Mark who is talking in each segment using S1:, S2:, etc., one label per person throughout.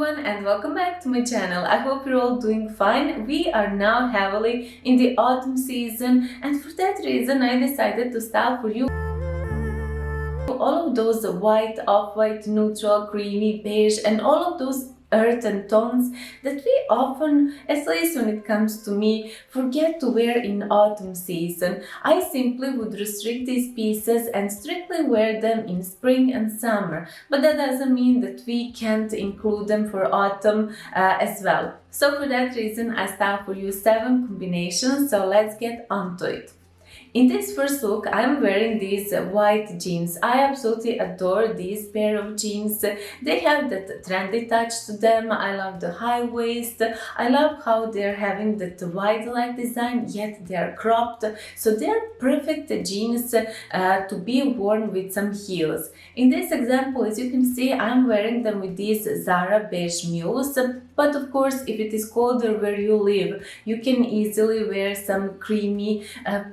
S1: everyone and welcome back to my channel. I hope you're all doing fine. We are now heavily in the autumn season, and for that reason I decided to style for you all of those white, off-white, neutral, creamy, beige and all of those earth and tones that we often, at least when it comes to me, forget to wear in autumn season. I simply would restrict these pieces and strictly wear them in spring and summer, but that doesn't mean that we can't include them for autumn as well. So for that reason I style for you 7 combinations, so let's get onto it. In this first look, I'm wearing these white jeans. I absolutely adore these pair of jeans. They have that trendy touch to them. I love the high waist. I love how they're having that wide leg design, yet they're cropped. So they're perfect jeans to be worn with some heels. In this example, as you can see, I'm wearing them with these Zara beige mules. But of course, if it is colder where you live, you can easily wear some creamy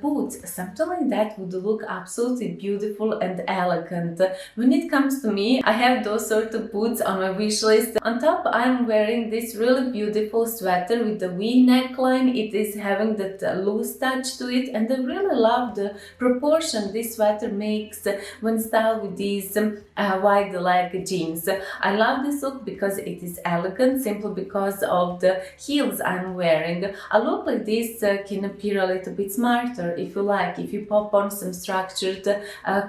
S1: boots. Something like that would look absolutely beautiful and elegant. When it comes to me, I have those sort of boots on my wish list. On top, I'm wearing this really beautiful sweater with the V neckline. It is having that loose touch to it, and I really love the proportion this sweater makes when styled with these wide leg jeans. I love this look because it is elegant, simply because of the heels I'm wearing. A look like this can appear a little bit smarter if you like, if you pop on some structured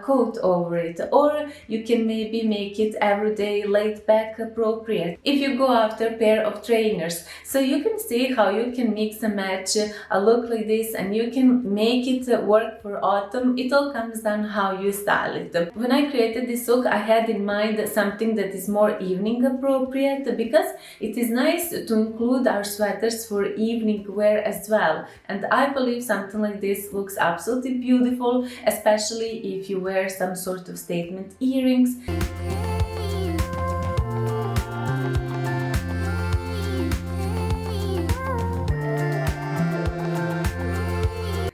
S1: coat over it, or you can maybe make it everyday laid back appropriate if you go after a pair of trainers. So you can see how you can mix and match a look like this, and you can make it work for autumn. It all comes down how you style it. When I created this look, I had in mind something that is more evening appropriate, because it is nice to include our sweaters for evening wear as well, and I believe something like this looks absolutely beautiful, especially if you wear some sort of statement earrings.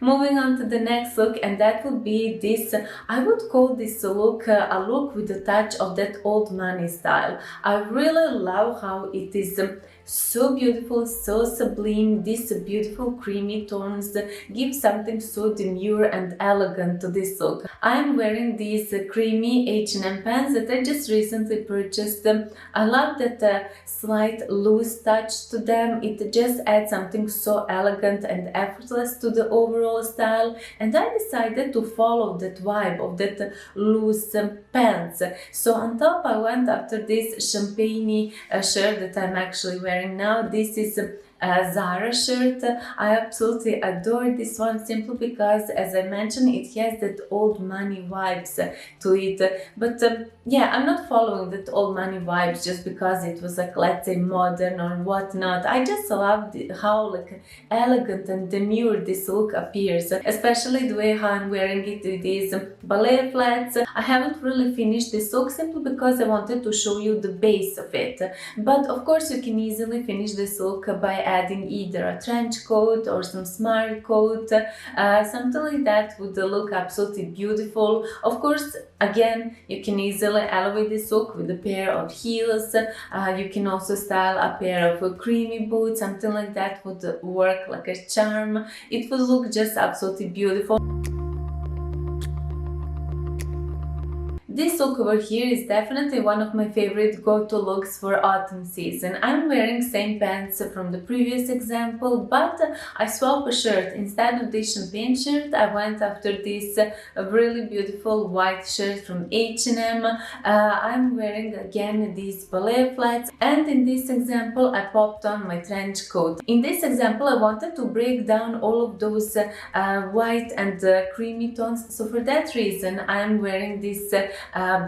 S1: Moving on to the next look, and that would be this, I would call this look a look with a touch of that old money style. I really love how it is so beautiful, so sublime. These beautiful creamy tones give something so demure and elegant to this look. I'm wearing these creamy H&M pants that I just recently purchased. I love that slight loose touch to them. It just adds something so elegant and effortless to the overall style, and I decided to follow that vibe of that loose pants. So on top I went after this champagne shirt that I'm actually wearing now. This is a Zara shirt. I absolutely adore this one, simply because, as I mentioned, it has that old money vibes to it. But yeah, I'm not following that old money vibes just because it was like, let's say, modern or whatnot. I just love how like elegant and demure this look appears, especially the way how I'm wearing it with these ballet flats. I haven't really finished this look simply because I wanted to show you the base of it. But of course, you can easily finish this look by adding either a trench coat or some smart coat. Something like that would look absolutely beautiful. Of course, again, you can easily elevate this look with a pair of heels. You can also style a pair of creamy boots. Something like that would work like a charm. It would look just absolutely beautiful. This look over here is definitely one of my favorite go-to looks for autumn season. I'm wearing same pants from the previous example, but I swapped a shirt. Instead of this champagne shirt, I went after this really beautiful white shirt from H&M. I'm wearing again these ballet flats, and in this example I popped on my trench coat. In this example I wanted to break down all of those white and creamy tones, so for that reason I'm wearing this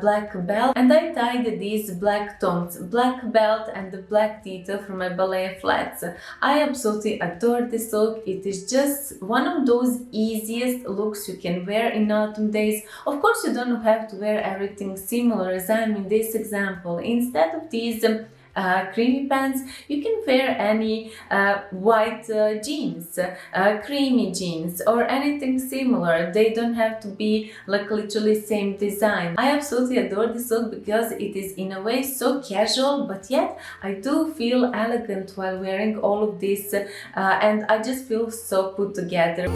S1: black belt, and I tied these black tones, black belt and the black detail from my ballet flats. I absolutely adore this look. It is just one of those easiest looks you can wear in autumn days. Of course, you don't have to wear everything similar as I'm in this example. Instead of these creamy pants, you can wear any white jeans, creamy jeans, or anything similar. They don't have to be like literally same design. I absolutely adore this look because it is in a way so casual, but yet I do feel elegant while wearing all of this, and I just feel so put together.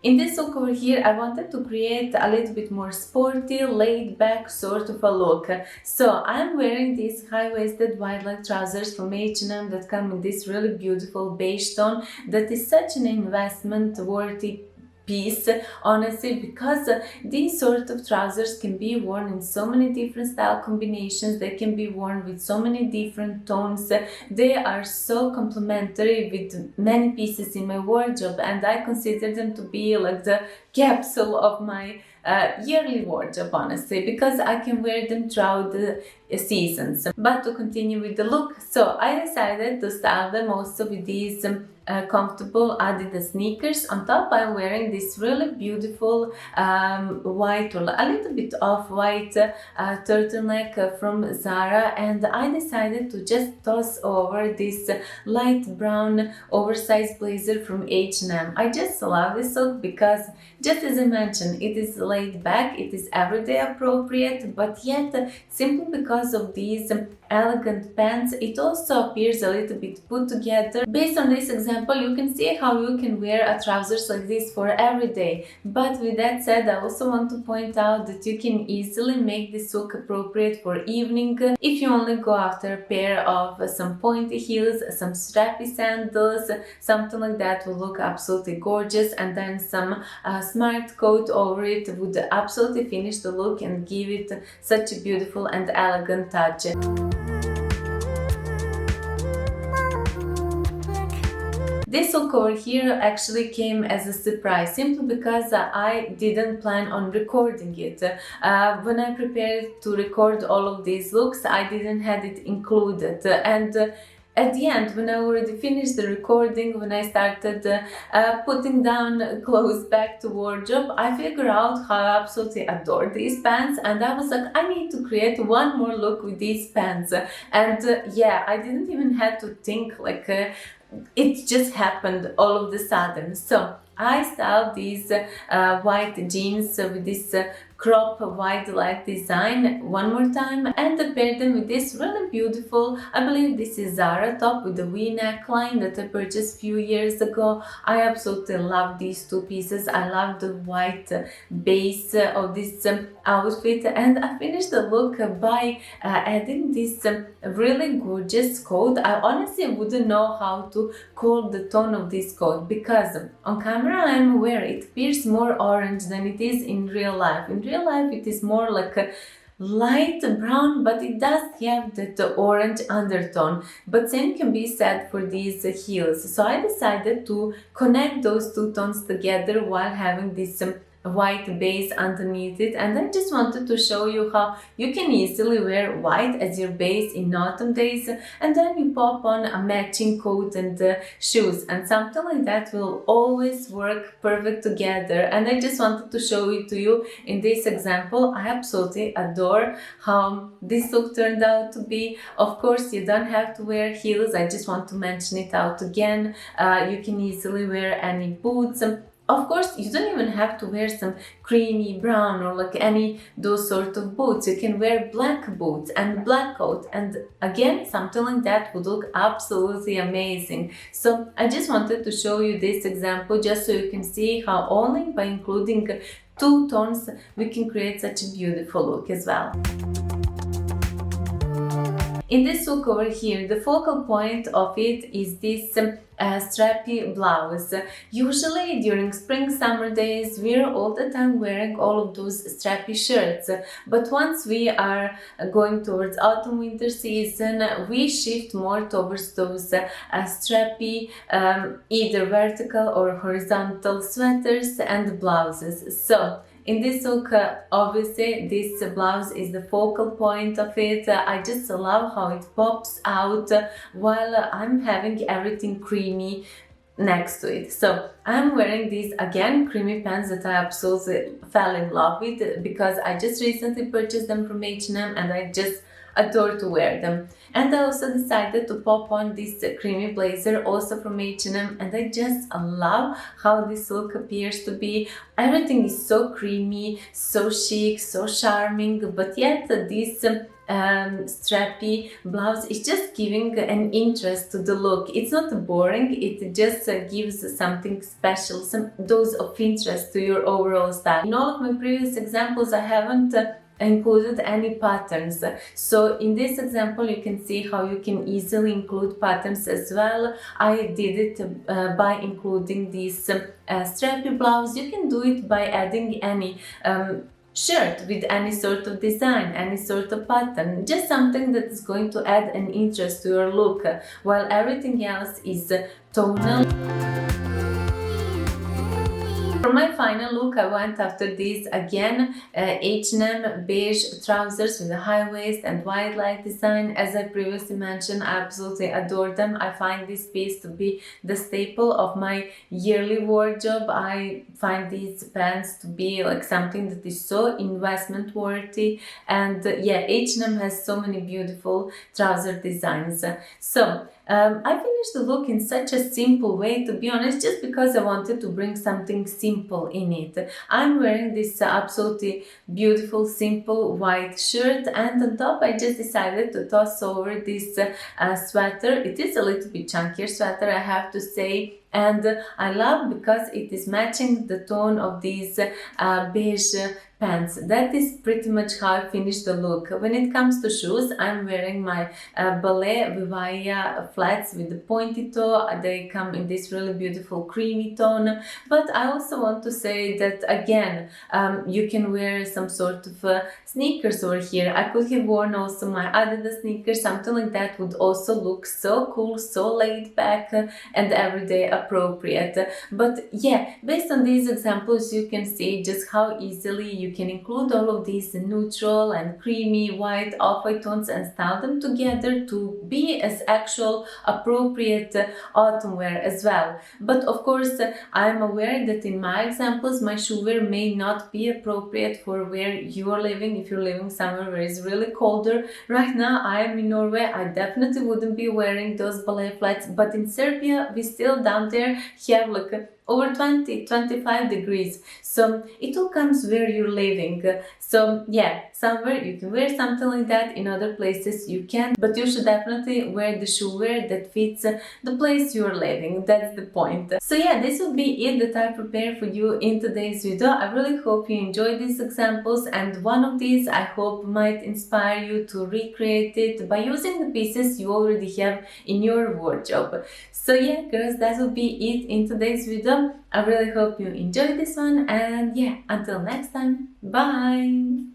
S1: In this look over here, I wanted to create a little bit more sporty, laid-back sort of a look. So I'm wearing these high-waisted wide-leg trousers from H&M that come in this really beautiful beige tone that is such an investment-worthy piece, honestly, because these sort of trousers can be worn in so many different style combinations. They can be worn with so many different tones. They are so complementary with many pieces in my wardrobe, and I consider them to be like the capsule of my yearly wardrobe, honestly, because I can wear them throughout the seasons. But to continue with the look, so I decided to style them also with these comfortable Adidas sneakers. On top, I'm wearing this really beautiful white or a little bit off-white turtleneck from Zara, and I decided to just toss over this light brown oversized blazer from H&M. I just love this look because, just as I mentioned, it is laid back, it is everyday appropriate, but yet simply because of these elegant pants, it also appears a little bit put together. Based on this example, you can see how you can wear a trousers like this for every day. But with that said, I also want to point out that you can easily make this look appropriate for evening if you only go after a pair of some pointy heels, some strappy sandals, something like that will look absolutely gorgeous, and then some smart coat over it would absolutely finish the look and give it such a beautiful and elegant touch. This look over here actually came as a surprise, simply because I didn't plan on recording it. When I prepared to record all of these looks, I didn't have it included, and at the end, when I already finished the recording, when I started putting down clothes back to wardrobe, I figured out how I absolutely adore these pants, and I was like, I need to create one more look with these pants. And yeah, I didn't even have to think, like it just happened all of a sudden. So I styled these white jeans with this crop wide leg design one more time, and paired them with this really beautiful, I believe this is Zara top with the V neckline that I purchased a few years ago. I absolutely love these two pieces. I love the white base of this outfit, and I finished the look by adding this really gorgeous coat. I honestly wouldn't know how to call the tone of this coat because on camera I'm aware it appears more orange than it is in real life. In real life it is more like a light brown, but it does have that orange undertone. But same can be said for these heels. So I decided to connect those two tones together while having this white base underneath it, and I just wanted to show you how you can easily wear white as your base in autumn days, and then you pop on a matching coat and shoes, and something like that will always work perfect together. And I just wanted to show it to you in this example. I absolutely adore how this look turned out to be. Of course, you don't have to wear heels. I just want to mention it out again. You can easily wear any boots. Of course, you don't even have to wear some creamy brown or like any those sort of boots. You can wear black boots and black coat, and again, something like that would look absolutely amazing. So I just wanted to show you this example just so you can see how only by including two tones we can create such a beautiful look as well. In this look over here, the focal point of it is this strappy blouse. Usually during spring summer days we're all the time wearing all of those strappy shirts, but once we are going towards autumn winter season, we shift more towards those strappy either vertical or horizontal sweaters and blouses. So in this look, obviously this blouse is the focal point of it. I just love how it pops out while I'm having everything creamy next to it. So I'm wearing these again creamy pants that I absolutely fell in love with because I just recently purchased them from H&M and I just adore to wear them. And I also decided to pop on this creamy blazer also from H&M, and I just love how this look appears to be. Everything is so creamy, so chic, so charming, but yet this strappy blouse is just giving an interest to the look. It's not boring, it just gives something special, some dose of interest to your overall style. In all of my previous examples I haven't included any patterns, so in this example you can see how you can easily include patterns as well. I did it by including this strappy blouse. You can do it by adding any shirt with any sort of design, any sort of pattern, just something that is going to add an interest to your look, while everything else is tonal. For my final look, I went after these again H&M beige trousers with a high waist and wide leg design. As I previously mentioned, I absolutely adore them. I find this piece to be the staple of my yearly wardrobe. I find these pants to be like something that is so investment worthy, and yeah, H&M has so many beautiful trouser designs. So I finished the look in such a simple way, to be honest, just because I wanted to bring something simple in it. I'm wearing this absolutely beautiful simple white shirt, and on top I just decided to toss over this sweater. It is a little bit chunkier sweater, I have to say, and I love because it is matching the tone of these beige pants. That is pretty much how I finished the look. When it comes to shoes, I'm wearing my ballet Vivaya flats with the pointy toe. They come in this really beautiful creamy tone, but I also want to say that again, you can wear some sort of sneakers over here. I could have worn also my Adidas sneakers. Something like that would also look so cool, so laid back and everyday appropriate. But yeah, based on these examples you can see just how easily you can include all of these neutral and creamy white off-white tones and style them together to be as actual appropriate autumn wear as well. But of course I am aware that in my examples my shoe wear may not be appropriate for where you are living. If you're living somewhere where it's really colder, right now I am in Norway, I definitely wouldn't be wearing those ballet flats, but in Serbia we still down there have like over 20-25 degrees, so it all comes where you're living. So yeah, somewhere you can wear something like that, in other places you can, but you should definitely wear the shoe wear that fits the place you're living. That's the point. So yeah, this would be it that I prepared for you in today's video. I really hope you enjoyed these examples, and one of these I hope might inspire you to recreate it by using the pieces you already have in your wardrobe. So yeah girls, that would be it in today's video. I really hope you enjoyed this one, and yeah, until next time, bye!